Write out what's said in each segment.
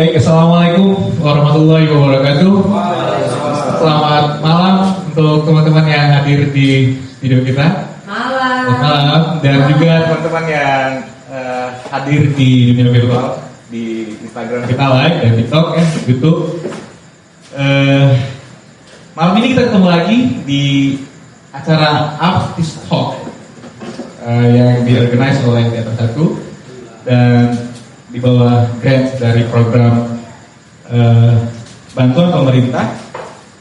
Baik, assalamualaikum warahmatullahi wabarakatuh. Selamat malam untuk teman-teman yang hadir di video kita. Malam. Dan juga teman-teman yang hadir di dunia virtual di Instagram kita live dan TikTok YouTube. Malam ini kita ketemu lagi di acara Artist Talk yang diorganize oleh Teater Satu dan di bawah grant dari program bantuan pemerintah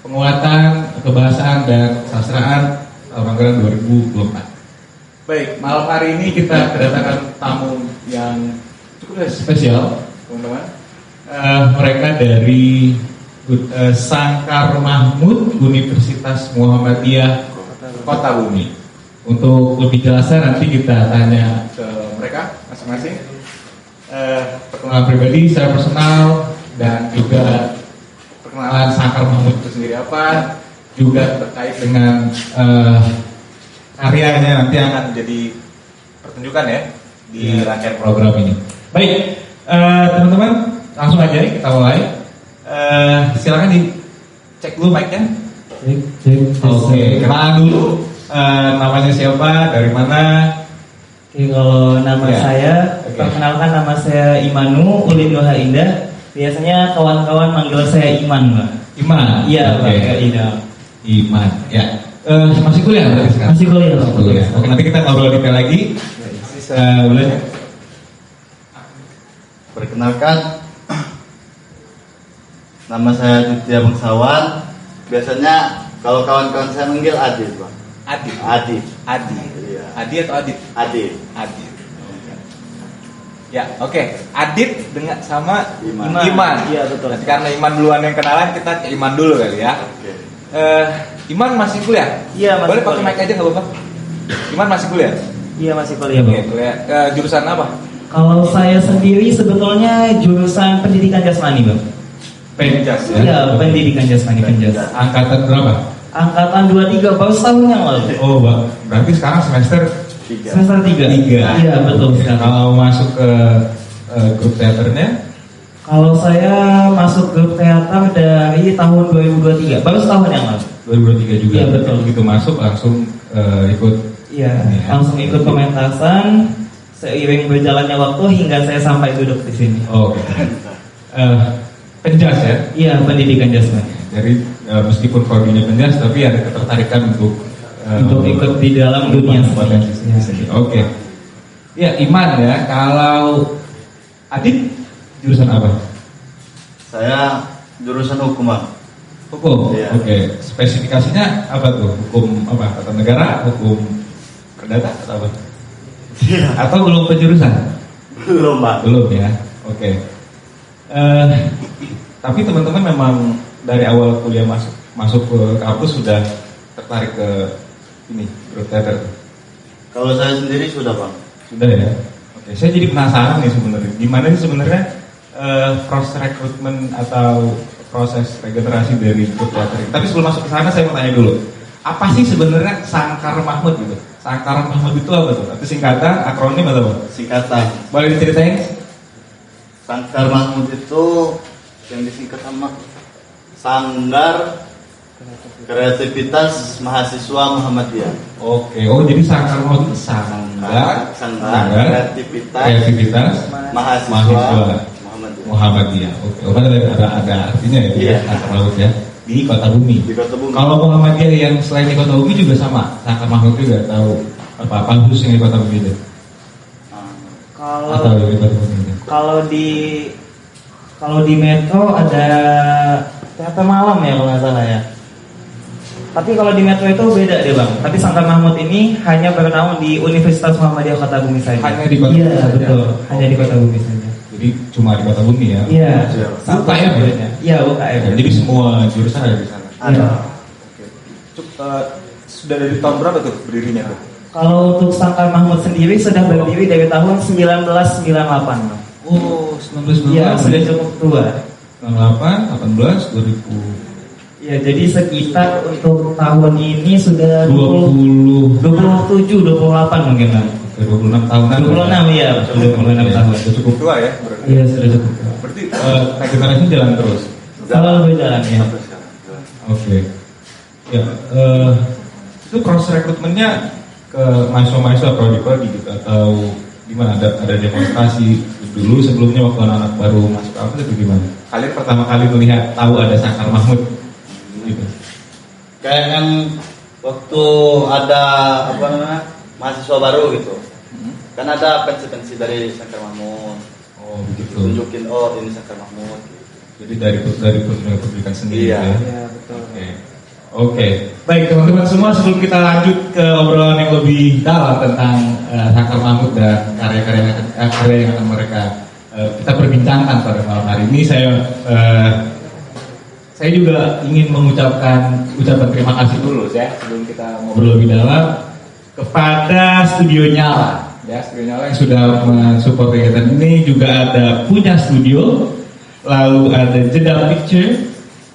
penguatan kebahasaan dan kesastraan Manggaran 2024. Baik, malam hari ini kita kedatangan tamu yang cukup spesial, teman-teman. Mereka dari Sangkar Mahmud Universitas Muhammadiyah Kota Bumi. Untuk lebih jelasnya nanti kita tanya ke mereka masing-masing. Perkenalan pribadi, secara personal, dan juga perkenalan Sangkar Mahmud itu sendiri apa, juga terkait dengan karyanya nanti akan menjadi pertunjukan ya di rangkaian program ini. Baik, teman-teman, langsung aja kita mulai. Silakan dicek dulu mic-nya. Oke, kenalan dulu. Namanya siapa, dari mana? Oke, kalau nama saya, perkenalkan nama saya Imanu Ulin Doha Indah. Biasanya kawan-kawan manggil saya Iman, Mbak. Iman? Iya, Pak. Iman, ya. Masih kuliah berarti sekarang? Masih kuliah, Pak. Oke, nanti kita ngobrol detail lagi. Boleh? Perkenalkan, nama saya Ditya Bangsawan. Biasanya kalau kawan-kawan saya manggil Adit, Pak. Adit. Iya. Adi atau Adit? Adit. Ya, oke. Adit dengan sama Iman. Iya, betul. Nanti karena Iman duluan yang kenalan, kita ke Iman dulu kali ya. Oke. Iman masih kuliah? Iya, masih Boleh pakai kuliah. mic aja nggak apa-apa? Iman masih kuliah? Iya, masih kuliah, Oke, Pak. kuliah. Jurusan apa? Kalau saya sendiri sebetulnya jurusan pendidikan jasmani, Bang. Penjas Iya, pendidikan jasmani, penjas. Angkatan berapa? Angkatan 23, baru setahun yang lalu. Oh, berarti sekarang semester 3. Semester 3. Iya, betul sekali. Kalau masuk ke grup teaternya? Kalau saya masuk grup teater dari tahun 2023, baru setahun yang lalu. 2023 juga. Iya, betul. Begitu masuk langsung ikut. Iya, Iya. langsung ikut pementasan. Seiring berjalannya waktu hingga saya sampai duduk di sini. Oh, oke. Penjas ya? Iya, pendidikan jasmani. Jadi meskipun prodinya penjas, tapi ada ketertarikan untuk Ikut di dalam dunia potensi sendiri. Oke. Ya, Iman ya. Kalau Adit jurusan apa? Saya jurusan hukum, Pak. Hukum. Iya. Oke. Spesifikasinya apa tuh? Hukum apa? Tata negara, hukum perdata atau apa? Iya. Atau belum penjurusan? Belum, Pak. Belum ya. Oke. Tapi teman-teman memang dari awal kuliah masuk ke kampus sudah tertarik ke ini grup teater. Kalau saya sendiri sudah, Pak. Sudah ya. Oke. Saya jadi penasaran nih sebenarnya. Gimana sih sebenarnya proses rekrutmen atau proses regenerasi dari grup teater? Tapi sebelum masuk ke sana saya mau tanya dulu. Apa sih sebenarnya Sangkar Mahmud gitu? Sangkar Mahmud itu apa tuh? Itu singkatan, akronim atau apa? Singkatan. Boleh diceritain? Sangkar Mahmud itu yang disingkat sama Sanggar Kreativitas Mahasiswa Muhammadiyah. Oke. Oh, jadi Sangkar Mahmud itu Sanggar Kreativitas Mahasiswa Muhammadiyah. Oke. Oh, kan ada artinya ya, Iya. Sangkar Mahmud ya di Kota Bumi. Di Kota Bumi. Kalau Muhammadiyah yang selain di Kota Bumi juga sama, Sangkar Mahmud juga tahu apa khusus yang di Kota Bumi itu? Atau yang di Kota Bumi itu? Kalau di Metro ada teater malam ya kalau nggak salah ya. Tapi kalau di Metro itu beda deh, Bang. Tapi Sangkar Mahmud ini hanya bernaung di Universitas Muhammadiyah Kota Bumi saja. Hanya di Kota Bumi Iya, saja. betul. Hanya di Kota Bumi saja. Jadi cuma di Kota Bumi ya? Iya. UKM ya? Iya, UKM. Jadi semua jurusan ada di sana. Ada. Oke. Sudah dari tahun berapa tuh berdirinya tuh? Kalau untuk Sangkar Mahmud sendiri sudah berdiri dari tahun 1998, Bang. Oh, 1998. Iya, sudah cukup tua. 98, 18, 2000. Ya, jadi sekitar untuk tahun ini sudah 20. 27, 28 mungkin, Bang. Oke. 26 tahunan. 26 ya, betul, 26 tahun. Sudah cukup tua ya berarti. Iya, sudah cukup. Berarti regenerasi jalan terus. Kalau berjalan ya. Oke. Ya, itu proses rekrutmennya ke mahasiswa-mahasiswa prodi-prodi gitu atau gimana? Ada demonstrasi dulu sebelumnya waktu anak-anak baru masuk kampus itu gimana? Kalian pertama kali melihat tahu ada Sangkar Mahmud gitu. Kayak yang waktu ada apa namanya mahasiswa baru gitu, kan ada pensi-pensi dari Sangkar Mahmud. Oh begitu. Tunjukin oh ini Sangkar Mahmud. Jadi dari pendidikan sendiri Iya. ya. Iya, betul. Oke. Baik teman-teman semua, sebelum kita lanjut ke obrolan yang lebih dalam tentang Sangkar Mahmud dan karya-karya yang akan mereka kita perbincangkan pada malam hari ini, saya juga ingin mengucapkan ucapan terima kasih dulu ya sebelum kita ngobrol lebih dalam kepada Studio Nyala. Ya, Studio Nyala yang sudah mensupport kegiatan ini, juga ada Punya Studio, lalu ada Jeda Picture,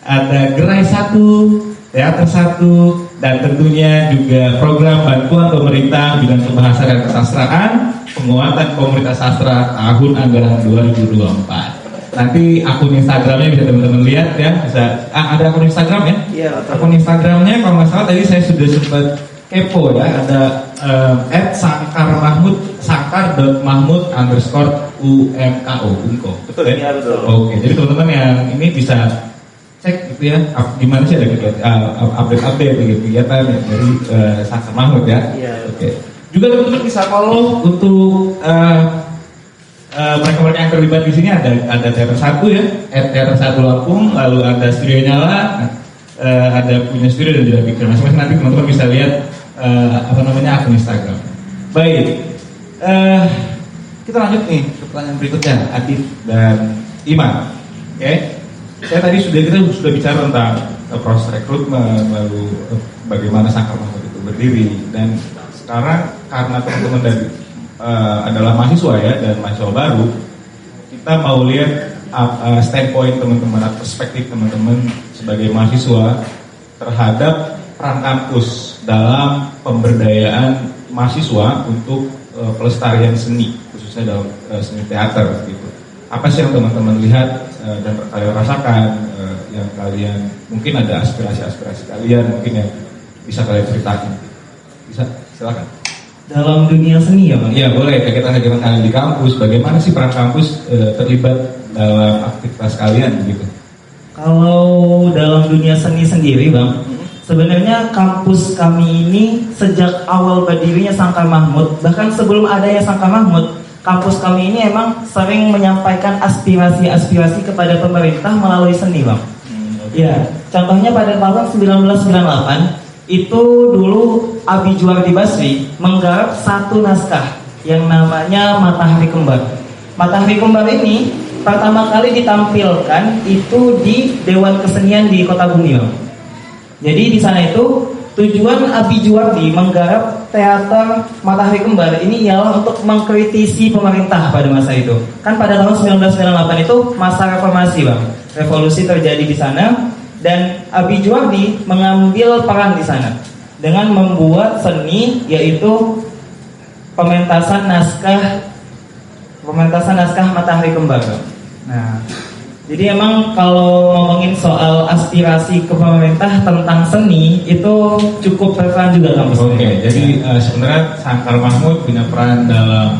ada Gerai 1, Teater 1, dan tentunya juga program bantuan pemerintah bidang kebahasa dan kesastraan, penguatan komunitas sastra tahun anggaran 2024. Nanti akun Instagramnya bisa teman-teman lihat ya, bisa ada akun Instagram ya? Iya. Akun Instagramnya kalau nggak salah tadi saya sudah sempat kepo ya, ada @sangkarmahmud _umko. Betul ya? Iya, betul. Oke, jadi teman-teman yang ini bisa cek gitu ya, gimana sih ada kegiatan, update kegiatan dari Sangkar Mahmud ya. Iya. Oke. Juga teman-teman bisa follow untuk mereka-mereka yang terlibat di sini, ada Teater 1 ya, Teater 1 Lampung, lalu ada Studio Nyala, ada Punya Studio dan juga Picture. Masing-masing nanti teman-teman bisa lihat akun Instagram. Baik, kita lanjut nih ke pertanyaan berikutnya, Adit dan Iman. Oke, kita sudah bicara tentang proses rekrutmen, lalu bagaimana Sangkar Mahmud itu berdiri, dan sekarang karena teman-teman dari adalah mahasiswa ya, dan mahasiswa baru, kita mau lihat standpoint teman-teman atau perspektif teman-teman sebagai mahasiswa terhadap peran kampus dalam pemberdayaan mahasiswa untuk pelestarian seni, khususnya dalam seni teater gitu. Apa sih yang teman-teman lihat dan kalian rasakan, yang kalian mungkin ada aspirasi kalian mungkin yang bisa kalian ceritakan? Bisa, silakan. Dalam dunia seni ya Bang? Iya boleh, kegiatan-kegiatan kalian di kampus, bagaimana sih peran kampus terlibat dalam aktivitas kalian gitu? Kalau dalam dunia seni sendiri Bang, sebenarnya kampus kami ini sejak awal berdirinya Sangkar Mahmud, bahkan sebelum adanya Sangkar Mahmud, kampus kami ini emang sering menyampaikan aspirasi-aspirasi kepada pemerintah melalui seni Bang. Ya, contohnya pada tahun 1998 itu dulu Abi Juwardi Basri menggarap satu naskah yang namanya Matahari Kembar. Matahari Kembar ini pertama kali ditampilkan itu di Dewan Kesenian di Kota Bumi. Jadi di sana itu tujuan Abi Juwardi menggarap teater Matahari Kembar ini ialah untuk mengkritisi pemerintah pada masa itu. Kan pada tahun 1998 itu masa reformasi Bang. Revolusi terjadi di sana. Dan Abi Juwardi mengambil peran di sana dengan membuat seni, yaitu pementasan naskah Matahari Kembar. Nah, jadi emang kalau ngomongin soal aspirasi ke pemerintah tentang seni itu cukup berperan juga kampus. Oke, jadi sebenarnya Sangkar Mahmud punya peran dalam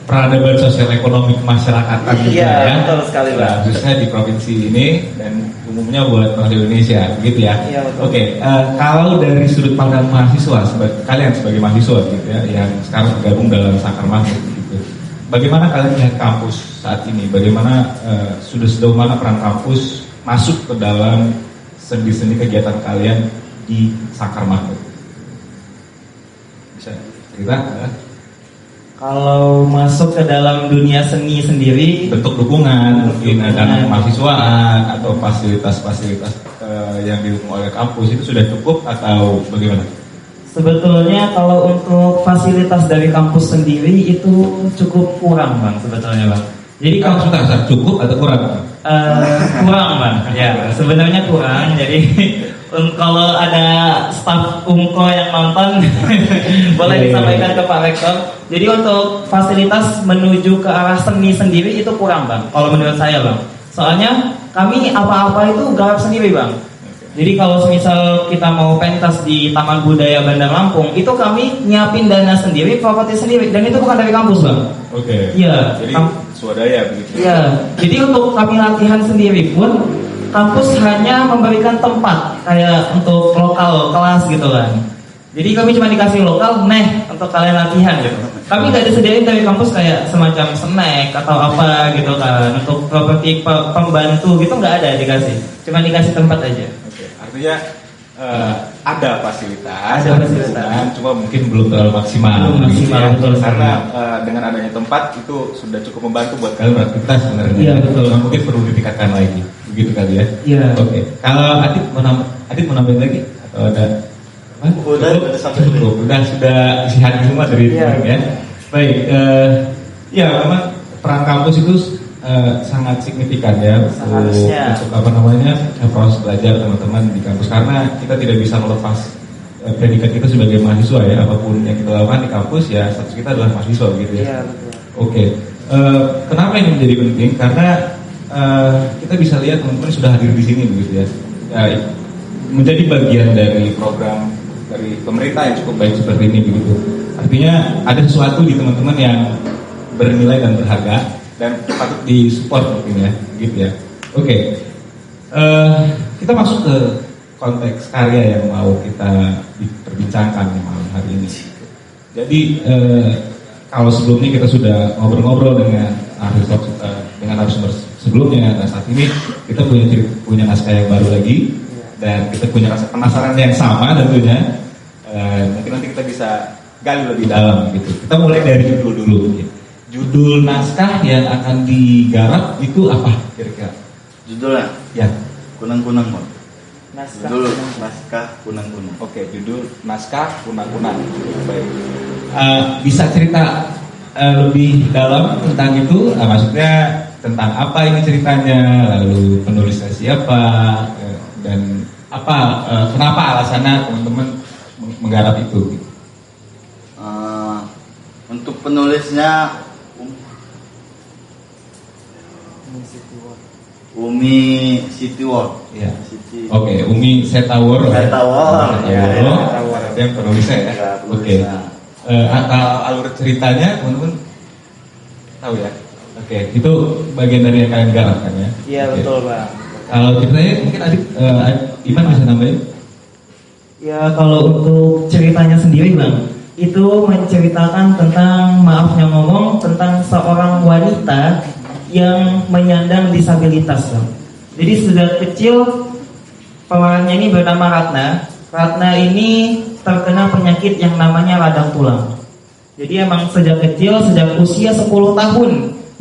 peradaban sosial ekonomi kemasyarakatan juga ya. Betul sekali Bang. Khususnya di provinsi ini dan umumnya buat orang Indonesia, begitu ya. Iya, betul. Oke, kalau dari sudut pandang mahasiswa, kalian sebagai mahasiswa gitu ya, yang sekarang tergabung dalam Sangkar Mahmud gitu, bagaimana kalian melihat kampus saat ini? Bagaimana sudah sejauh mana peran kampus masuk ke dalam seni-seni kegiatan kalian di Sangkar Mahmud? Bisa cerita? Kalau masuk ke dalam dunia seni sendiri, Bentuk dukungan, mungkin ada mahasiswaan atau fasilitas-fasilitas yang didukung oleh kampus itu sudah cukup atau bagaimana? sebetulnya kalau untuk fasilitas dari kampus sendiri itu cukup kurang Bang sebetulnya Bang. Jadi Kalau sudah cukup atau kurang? Kurang bang, ya sebenarnya kurang. Jadi kalau ada staf Umko yang nonton, boleh disampaikan ke Pak Rektor. Jadi untuk fasilitas menuju ke arah seni sendiri itu kurang bang. Kalau menurut saya bang, soalnya kami apa-apa itu garap sendiri bang. Jadi kalau misal kita mau pentas di Taman Budaya Bandar Lampung, itu kami nyiapin dana sendiri, properti sendiri, dan itu bukan dari kampus bang. Oke. Iya. Jadi swadaya begitu. Iya. Jadi untuk kami latihan sendiri pun, kampus hanya memberikan tempat kayak untuk lokal kelas gitu kan. Jadi kami cuma dikasih lokal, untuk kalian latihan gitu. Kami nggak disediain dari kampus kayak semacam snack atau apa gitu kan. Untuk properti pembantu gitu nggak ada dikasih. Cuma dikasih tempat aja. Artinya ada fasilitas, Ada fasilitas. cuma mungkin belum terlalu maksimal. Belum gitu maksimal, ya. betul. Karena dengan adanya tempat itu sudah cukup membantu buat kalian beraktivitas sebenarnya. Iya, betul. Cuma mungkin perlu ditingkatkan lagi, begitu kali ya. Iya. Oke. Kalau Adit mau nambahin lagi atau ada? Udah sampai Cukup. Sudah isi hati semua dari Iya. ya. Baik. Ya memang peran kampus itu sangat signifikan ya Seharusnya. untuk apa namanya proses belajar teman-teman di kampus, karena kita tidak bisa melepas predikat kita sebagai mahasiswa ya, apapun yang kita lakukan di kampus ya status kita adalah mahasiswa gitu ya. Iya betul. Oke. Kenapa ini menjadi penting? Karena kita bisa lihat teman-teman sudah hadir di sini begitu ya. Menjadi bagian dari program dari pemerintah yang cukup baik seperti ini begitu. Artinya ada sesuatu di teman-teman yang bernilai dan berharga dan patut disupport mungkin ya, gitu ya. Oke. Kita masuk ke konteks karya yang mau kita perbincangkan malam hari ini. Jadi kalau sebelumnya kita sudah ngobrol-ngobrol dengan narasumber sebelumnya, nah saat ini kita punya naskah yang baru lagi dan kita punya rasa penasaran yang sama tentunya. Mungkin nanti kita bisa gali lebih dalam gitu. Kita mulai dari judul dulu mungkin. Judul naskah yang akan digarap itu apa kira-kira? Judulnya Ya. Kunang-kunang Bang. Naskah. Judul naskah kunang-kunang. Oke, judul naskah kunang-kunang. Baik. Bisa cerita lebih dalam tentang itu? Maksudnya tentang apa ini ceritanya? Lalu penulisnya siapa? Dan apa? Kenapa alasannya teman-teman menggarap itu? Untuk penulisnya Umi Sitiwor. Ya. Siti. Oke, Umi Setawor. Setawor. Ya, Setawor. yang penulisnya ya. Ya, Oke. penulisnya. Alur ceritanya teman-teman tahu ya? Oke, itu bagian dari yang kalian garap kan ya? Iya Oke. betul bang. Kalau ceritanya mungkin Iman bisa nambahin? Ya kalau untuk ceritanya sendiri bang, itu menceritakan tentang, maafnya ngomong, tentang seorang wanita yang menyandang disabilitas bang. Jadi sejak kecil pemerannya ini bernama Ratna. Ratna ini terkena penyakit yang namanya radang tulang. Jadi emang sejak kecil, sejak usia 10 tahun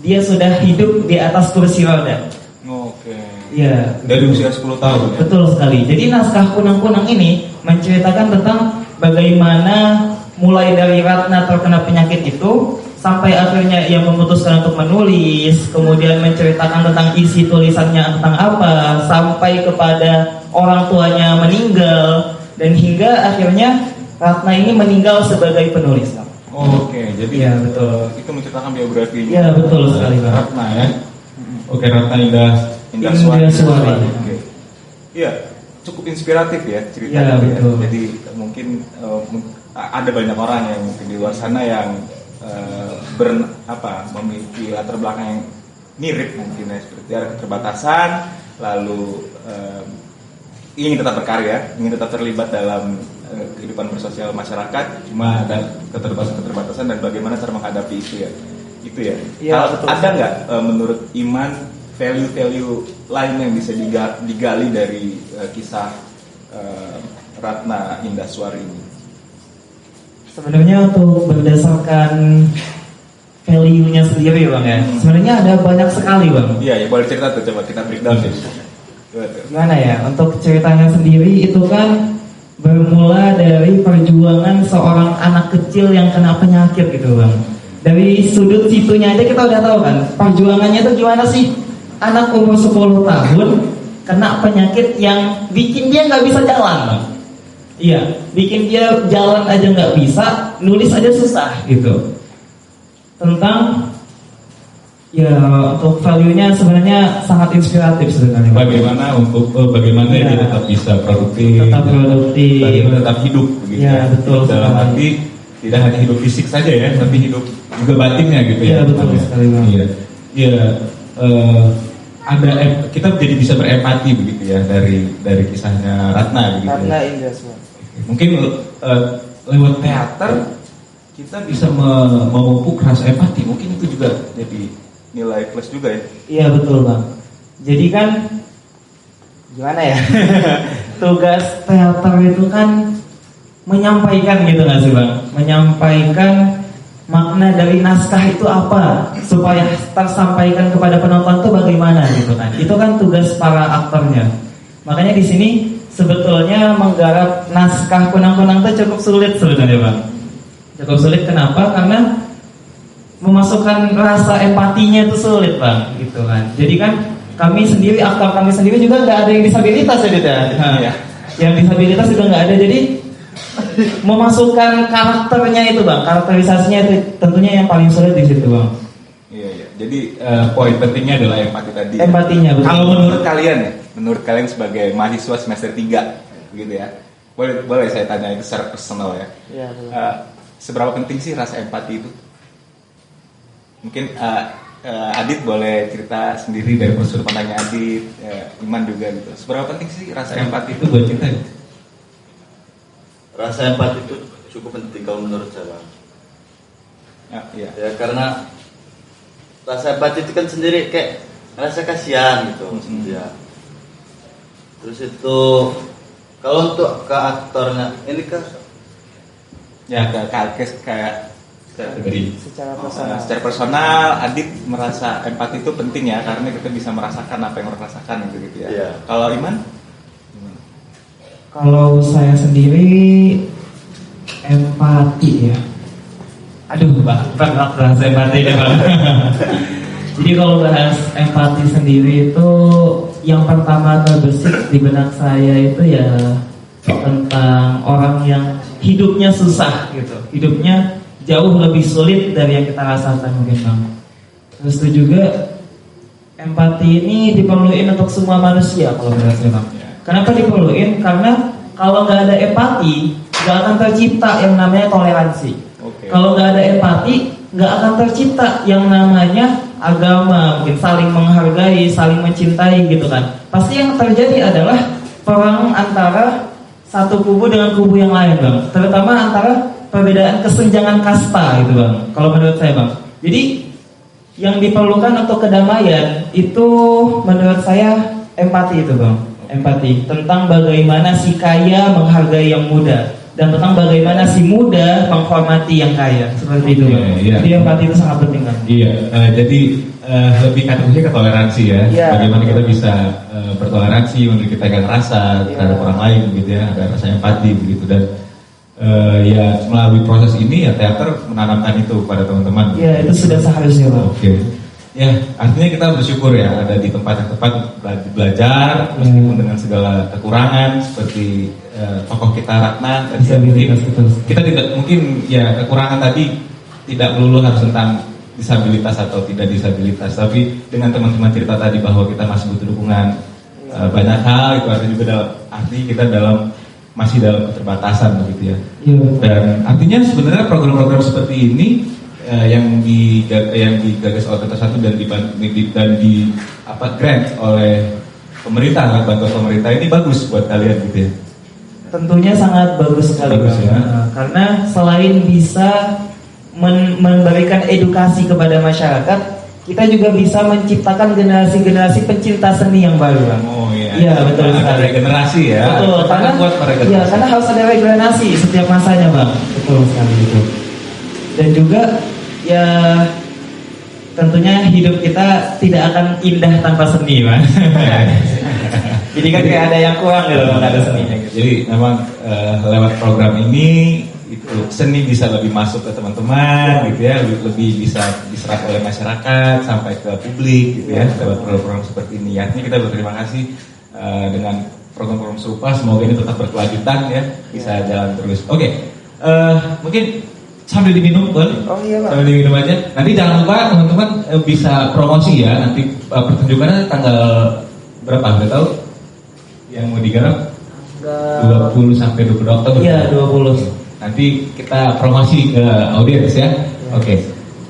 dia sudah hidup di atas kursi roda. Oke. Iya. Dari usia 10 tahun ya? Betul sekali. Jadi naskah kunang-kunang ini menceritakan tentang bagaimana mulai dari Ratna terkena penyakit itu sampai akhirnya ia memutuskan untuk menulis, kemudian menceritakan tentang isi tulisannya tentang apa, sampai kepada orang tuanya meninggal, dan hingga akhirnya Ratna ini meninggal sebagai penulis. Oke, jadi Iya, betul. itu menceritakan biografinya. Iya, betul sekali, Bang. Ratna ya. Oke, Ratna Indah Indah Suwari. Suwari. Oke. Iya, cukup inspiratif ya Iya, ceritanya. betul. Jadi mungkin ada banyak orang yang mungkin di luar sana yang memiliki latar belakang yang mirip mungkin ya, seperti ada keterbatasan, lalu ingin tetap berkarya, ingin tetap terlibat dalam kehidupan bersosial masyarakat, cuma ada keterbatasan dan bagaimana cara menghadapi itu ya. Itu ya. Iya, betul. Ada nggak menurut Iman value-value lain yang bisa digali dari kisah Ratna Indah Suwari ini? Sebenarnya untuk berdasarkan value-nya sendiri bang ya, sebenarnya ada banyak sekali bang. Iya, ya boleh cerita tuh, coba kita breakdown deh. Gimana ya, untuk ceritanya sendiri itu kan bermula dari perjuangan seorang anak kecil yang kena penyakit gitu bang. Dari sudut situnya aja kita udah tahu kan perjuangannya itu gimana sih. anak umur 10 tahun kena penyakit yang bikin dia nggak bisa jalan, Bang. Iya, bikin dia jalan aja nggak bisa, nulis aja susah gitu. Tentang ya untuk value-nya sebenarnya sangat inspiratif sebenarnya. Bagaimana Ya. dia tetap bisa produktif, Tetap produktif. tetap hidup begitu Ya, betul dalam sekali. arti tidak hanya hidup fisik saja ya, tapi hidup juga batinnya gitu ya. Iya, betul sekali, Bang. Iya, iya. Kita jadi bisa berempati begitu ya dari kisahnya Ratna begitu. Karena Ya. Indra Suara. Mungkin lewat teater kita bisa memupuk rasa empati. Mungkin itu juga jadi nilai plus juga ya. Iya betul, Bang. Jadi kan gimana ya? Tugas teater itu kan menyampaikan gitu nggak sih, Bang? Menyampaikan makna dari naskah itu apa supaya tersampaikan kepada penonton itu bagaimana gitu kan. Itu kan tugas para aktornya. Makanya di sini sebetulnya menggarap naskah Kunang-Kunang itu cukup sulit sebenarnya, Bang. Cukup sulit kenapa? Karena memasukkan rasa empatinya itu sulit, Bang, gitu kan. Jadi kan aktor kami sendiri juga nggak ada yang disabilitas ya, Dit, ya. Iya. Yang disabilitas juga nggak ada, jadi memasukkan karakternya itu, Bang, karakterisasinya itu tentunya yang paling sulit di situ, Bang. Iya, iya. Jadi poin pentingnya adalah empati tadi. Empatinya, betul. Kalau menurut kalian sebagai mahasiswa semester 3 gitu ya. Boleh saya tanya itu secara personal ya. Iya, betul. Seberapa penting sih rasa empati itu? Mungkin Adit boleh cerita sendiri dari sudut pandangnya Adit, Iman juga gitu. Seberapa penting sih rasa empati itu buat kita? Rasa empati itu cukup penting kalau menurut saya, Bang. Iya. Ya karena rasa empati itu kan sendiri kayak rasa kasihan gitu ya. Terus itu kalau untuk ke aktornya ini kan Ya kayak dari Secara secara personal, Adit merasa empati itu penting ya karena kita bisa merasakan apa yang orang rasakan gitu ya. Iya. Kalau Iman? Kalau saya sendiri empati ya. Aduh, berat bahas empati deh, Bang. Jadi kalau bahas empati sendiri itu yang pertama terbesit di benak saya itu ya tentang orang yang hidupnya susah gitu. Hidupnya jauh lebih sulit dari yang kita rasakan mungkin, Bang. Terus itu juga empati ini diperluin untuk semua manusia kalau menurut saya, Bang. Kenapa diperluin? Karena kalau nggak ada empati, nggak akan tercipta yang namanya toleransi. Oke. Kalau nggak ada empati, nggak akan tercipta yang namanya agama, mungkin saling menghargai, saling mencintai gitu kan. Pasti yang terjadi adalah perang antara satu kubu dengan kubu yang lain, Bang. Terutama antara perbedaan kesenjangan kasta gitu, Bang. Kalau menurut saya, Bang. Jadi yang diperlukan untuk kedamaian itu menurut saya empati itu, Bang. Empati tentang bagaimana si kaya menghargai yang muda dan tentang bagaimana si muda menghormati yang kaya, seperti itu, Bang. Iya. Jadi empati itu sangat penting, Bang. Iya, jadi lebih kategorinya ke toleransi ya. Iya. Bagaimana kita bisa bertoleransi, memiliki rasa terhadap Iya. orang lain gitu ya, ada rasa empati begitu dan ya melalui proses ini ya teater menanamkan itu kepada teman-teman. Iya, itu sudah seharusnya, Bang. Oke. Ya, artinya kita bersyukur ya ada di tempat yang tepat untuk belajar meskipun dengan segala kekurangan seperti tokoh kita Ratna tadi Disabilitas, mungkin betul. kita tidak mungkin ya kekurangan tadi tidak melulu harus tentang disabilitas atau tidak disabilitas, tapi dengan teman-teman cerita tadi bahwa kita masih butuh dukungan banyak hal itu ada juga dalam arti kita masih dalam keterbatasan begitu ya. Iya. Dan artinya sebenarnya program-program seperti ini yang digagas oleh Kota 1 dan di grant oleh pemerintah, bantuan pemerintah ini bagus buat kalian gitu ya. Tentunya sangat bagus sekali, Bagus, Bang. ya. Karena selain bisa memberikan edukasi kepada masyarakat, kita juga bisa menciptakan generasi-generasi pencinta seni yang baru, Bang. Oh iya. Iya, betul Ada sekali. regenerasi ya. Betul, Kita karena buat mereka. iya, karena harus ada regenerasi setiap masanya, Bang. Betul sekali itu. Dan juga ya tentunya hidup kita tidak akan indah tanpa seni, Bang. Jadi kan kayak ada yang kurang gitu, nggak ada seninya gitu. Jadi memang lewat program ini itu seni bisa lebih masuk ke teman-teman gitu ya, lebih bisa diserap oleh masyarakat sampai ke publik gitu ya, lewat program-program seperti ini. Artinya kita berterima kasih dengan program-program serupa, semoga ini tetap berkelanjutan ya, bisa jalan terus. Oke, mungkin sambil diminum, boleh? Oh iya, Pak. Sambil diminum aja. Nanti jangan lupa teman-teman bisa promosi ya, nanti pertunjukannya tanggal berapa? Udah tahu? Yang mau digarap? 20 sampai 20 Oktober. Iya, 20. Nanti kita promosi ke audiens ya. Oke.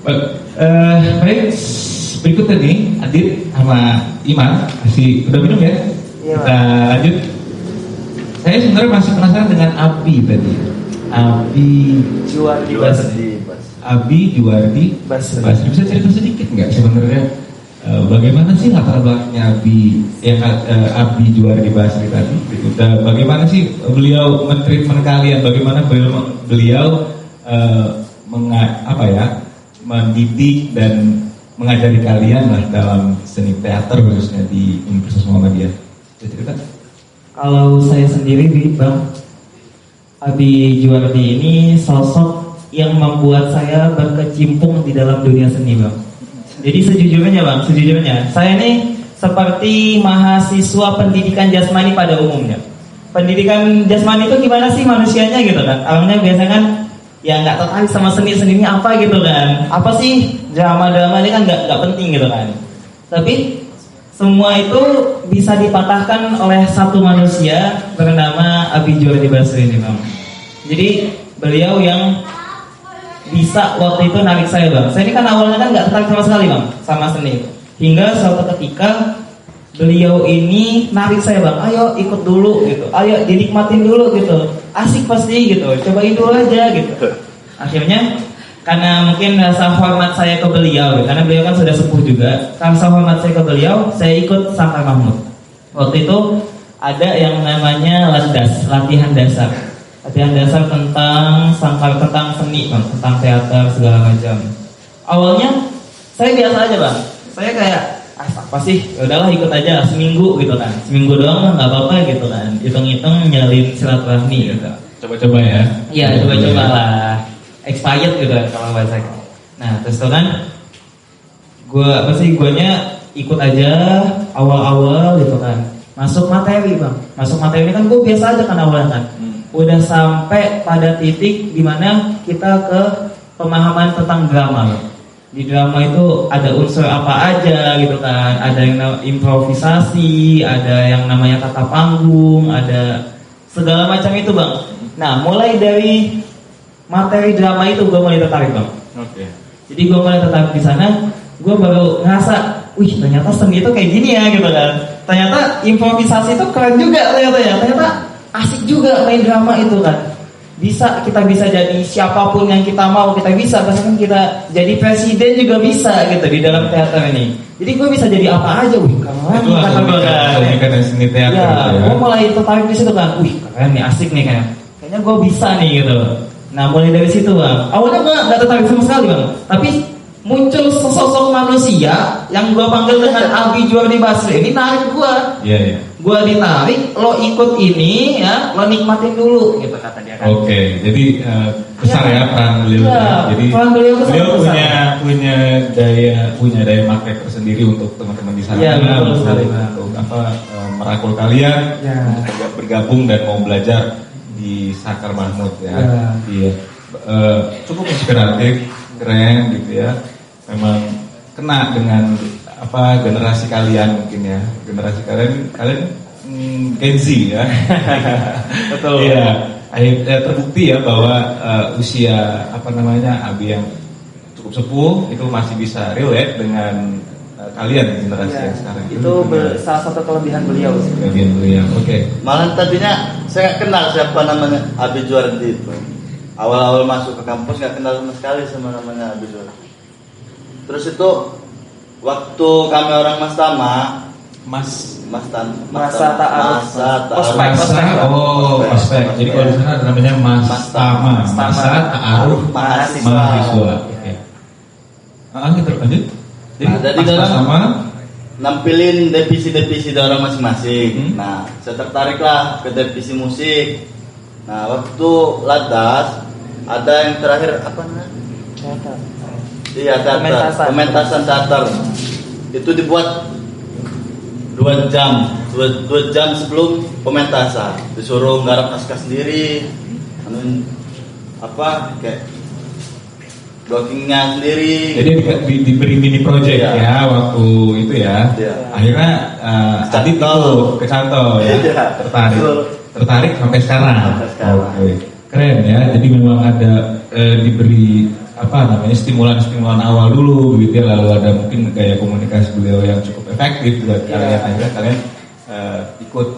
Baik, berikutnya nih Adit sama Iman masih udah minum ya? Iya, Kita lanjut. Saya sebenarnya masih penasaran dengan Abi tadi. Abi Juwardi Basri. Abi Juwardi Basri. Bisa cerita sedikit nggak sebenarnya bagaimana sih latar belakangnya Abi Abi Juwardi Basri tadi? Gitu. Dan bagaimana sih beliau mentreatment kalian? Bagaimana beliau mendidik dan mengajari kalian lah dalam seni teater khususnya di Universitas Muhammadiyah? Bisa cerita? Kalau saya sendiri, Bang, Abi Juwardi ini sosok yang membuat saya berkecimpung di dalam dunia seni, Bang. Jadi sejujurnya, Bang, saya ini seperti mahasiswa pendidikan jasmani pada umumnya. Pendidikan jasmani itu gimana sih manusianya gitu kan? Awalnya biasanya kan ya nggak tertarik sama seni ini apa gitu kan? Apa sih drama-drama ini kan nggak penting gitu kan? Tapi semua itu bisa dipatahkan oleh satu manusia bernama Abi Juwardi Basri ini, Bang. Jadi beliau yang bisa waktu itu narik saya, Bang. Saya ini kan awalnya kan nggak tertarik sama sekali, Bang, sama seni itu. Hingga suatu ketika beliau ini narik saya, Bang. Ayo ikut dulu gitu. Ayo dinikmatin dulu gitu. Asik pasti gitu. Cobain dulu aja gitu. Akhirnya karena mungkin rasa hormat saya ke beliau, karena beliau kan sudah sepuh juga. Rasa hormat saya ke beliau, saya ikut Sangkar Mahmud. Waktu itu ada yang namanya LADDAS, latihan dasar. Latihan dasar tentang tentang seni, Bang, tentang teater segala macam. Awalnya saya biasa aja, Bang. Saya kayak apa sih? Ya udahlah ikut aja seminggu gitu kan. Seminggu doang mah nggak apa-apa gitu kan. Hitung-hitung nyalin silaturahmi gitu. Coba-coba ya. Iya, coba-coba lah. Expired gitu kalau bahasa. Nah, terus tuh kan guanya ikut aja awal-awal gitu kan. Masuk materi, Bang. Masuk materi kan gue biasa aja kan awalnya kan. Udah sampai pada titik dimana kita ke pemahaman tentang drama, Bang. Di drama itu ada unsur apa aja gitu kan. Ada yang improvisasi, ada yang namanya tata panggung, ada segala macam itu, Bang. Nah, mulai dari materi drama itu gue mulai tertarik, Bang. Oke. Jadi gue mulai tertarik di sana, gue baru ngerasa, wih ternyata seni itu kayak gini ya gitu kan. Ternyata improvisasi itu keren juga ternyata ya. Ternyata asik juga main drama itu kan. Kita bisa jadi siapapun yang kita mau, kita bisa. Bahkan kita jadi presiden juga bisa gitu di dalam teater ini. Jadi gue bisa jadi apa aja, wih keren. Itu keunikan dari seni teater ya, gitu ya. gue mulai tertarik di situ kan, wih keren nih, asik nih kayaknya gue bisa nih gitu. Nah mulai dari situ, Bang. Awalnya gue gak tertarik sama sekali, Bang. Tapi muncul sesosok manusia yang gue panggil dengan Abi Juwardi Basri. Ini narik gue. Iya, iya. Gue ditarik, lo ikut ini ya, lo nikmatin dulu gitu kata dia kan. Oke, jadi besar ya peran beliau. Ya, Jadi peran beliau besar. punya daya magnet tersendiri untuk teman-teman di sana. Iya, betul sekali, Bang. Untuk merangkul kalian Ya. untuk bergabung dan mau belajar di Sangkar Mahmud ya. Ya. Iya. Cukup inspiratif, keren gitu ya. Memang kena dengan generasi kalian mungkin ya. Generasi kalian Gen Z ya. Betul. Iya. Terbukti ya bahwa usia Abi yang cukup sepuh itu masih bisa relate dengan kalian generasi Ya, yang sekarang. itu salah satu kelebihan beliau sih. Kelebihan beliau. Oke. Malah tadinya saya nggak kenal siapa namanya Abi Juwardi itu. Awal-awal masuk ke kampus nggak kenal sama sekali sama namanya Abi Juwardi. Terus itu waktu kami orang Masa Ta'aruf. Ospek. Jadi kalau di sana ada namanya Masa Ta'aruf Mahasiswa. Oke. Kita lanjut. Jadi dalam nampilin divisi-divisi orang masing-masing. Nah, saya tertariklah ke divisi musik. Nah, waktu LADDAS ada yang terakhir apa namanya? Iya, teater. Pementasan teater. Itu dibuat 2 jam. 2 jam sebelum pementasan. Disuruh nggarap naskah sendiri. Kayak blockingnya sendiri. Jadi diberi mini project ya waktu itu ya. Iya. Akhirnya Adit itu kecantol ya. Iya. Tertarik sampai sekarang. Oke. Keren ya. Jadi memang ada diberi stimulan awal dulu begitu ya, lalu ada mungkin gaya komunikasi beliau yang cukup efektif dan kalian ikut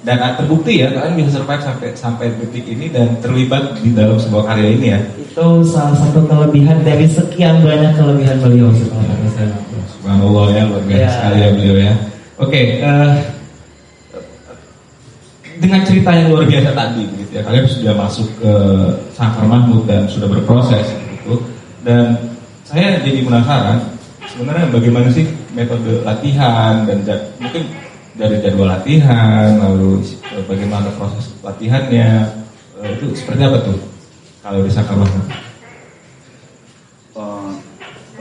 dan terbukti ya kalian bisa survive sampai detik ini dan terlibat di dalam sebuah karya ini ya. Itu salah satu kelebihan dari sekian banyak kelebihan beliau sebenarnya. Subhanallah ya, luar biasa sekali ya beliau ya. Oke, dengan cerita yang luar biasa tadi gitu ya, kalian sudah masuk ke Sangkar Mahmud dan sudah berproses gitu. Dan saya jadi penasaran sebenarnya bagaimana sih metode latihan dan mungkin dari jadwal latihan, lalu bagaimana proses latihannya, itu seperti apa tuh kalau di Sangkar Mahmud?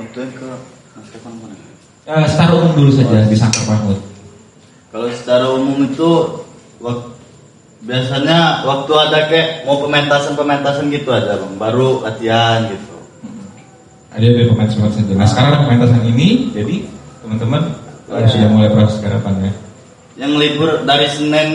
Untuk yang ke naskah mana? Secara umum dulu saja di Sangkar Mahmud. Kalau secara umum itu biasanya waktu ada kayak mau pementasan gitu aja bang, baru latihan gitu. Ada dari pementasan saja. Nah sekarang pementasan ini, jadi teman-teman sudah mulai proses garapannya. Yang libur dari Senin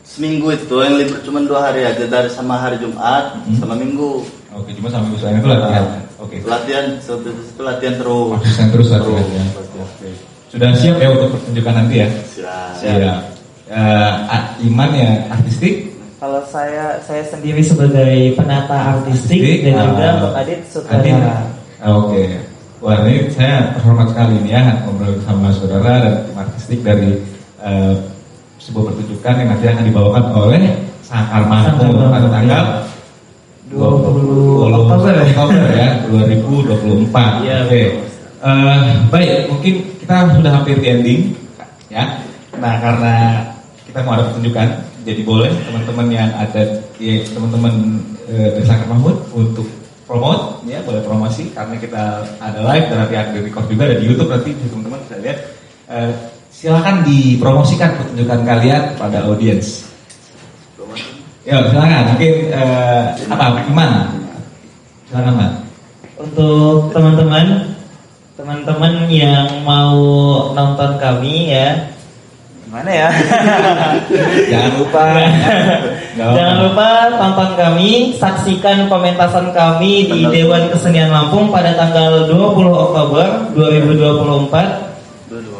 seminggu itu, yang libur cuma 2 hari aja, dari sama hari Jumat sama Minggu. Oke, cuma sama minggu selain itu latihan. Oke. Latihan, seperti itu latihan terus. Konsisten terus latihan ya. Oke. Sudah siap ya untuk pertunjukan nanti ya? Siap. Iman ya artistik. Kalau saya sendiri sebagai penata artistik dan juga untuk Adit sutradara. Oke. Wah ini saya terhormat sekali nih ya ngobrol sama saudara dan tim artistik dari sebuah pertunjukan yang nanti akan dibawakan oleh Sangkar Mahmud pada tanggal 20 Oktober ya 2024. Ya, oke. Baik, mungkin kita sudah hampir di ending ya. Nah karena kita mau ada pertunjukan, jadi boleh teman-teman yang ada teman-teman dari Sangkar Mahmud untuk promote ya, boleh promosi karena kita ada live dan nanti ada di record juga, ada di YouTube nanti teman-teman bisa lihat. Silakan dipromosikan pertunjukan kalian pada audiens. Ya silakan, mungkin gimana? Silakan Mbak. Untuk teman-teman yang mau nonton kami ya, gimana ya? Jangan lupa tonton kami, saksikan pementasan kami di Dewan Kesenian Lampung pada tanggal 20 Oktober 2024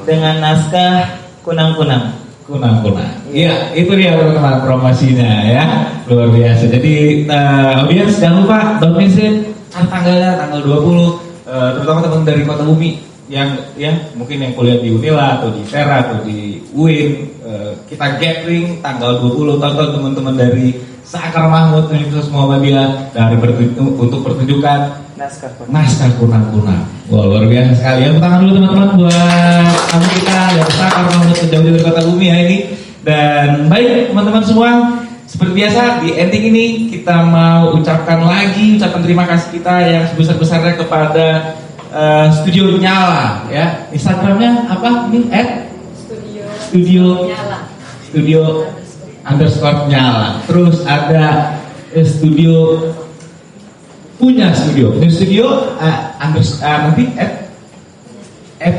dengan naskah Kunang-Kunang. Iya, itu dia teman-teman promosinya ya, luar biasa. Jadi audiens jangan lupa don't miss it tanggalnya tanggal 20, terutama teman dari Kota Bumi yang mungkin yang kuliah di Unila atau di Tera atau di UIN, kita gathering tanggal 20, tonton teman-teman dari Sangkar Mahmud Universitas Muhammadiyah untuk pertunjukan naskah Kunang-Kunang. Wah luar biasa sekali ya, tangan dulu teman-teman buat tamu kita dari Sangkar Mahmud jauh-jauh dari Kota Bumi ya ini. Dan baik teman-teman semua, seperti biasa di ending ini kita mau ucapkan terima kasih kita yang sebesar-besarnya kepada Studio Nyala ya. Instagramnya apa ini? Studio _ Nyala. Terus ada punya studio nanti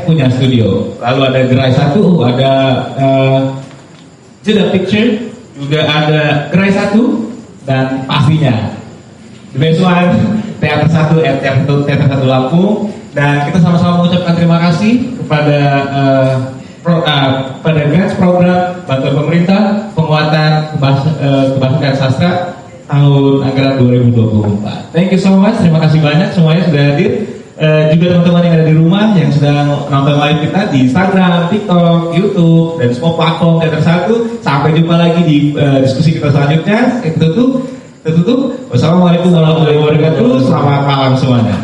punya studio. Lalu ada Gerai 1, ada Jeda Picture, juga ada Gerai 1 dan pastinya the best one Teater 1 Teater 1 Lampung. Dan kita sama-sama mengucapkan terima kasih kepada pada grants program bantuan pemerintah penguatan kebahasaan dan sastra tahun anggaran 2024. Thank you so much, terima kasih banyak semuanya sudah hadir. Juga teman-teman yang ada di rumah yang sedang nonton live kita di Instagram, TikTok, YouTube dan semua platform Teater 1. Sampai jumpa lagi di diskusi kita selanjutnya. Tertutup. Wassalamualaikum warahmatullahi wabarakatuh. Selamat malam semuanya.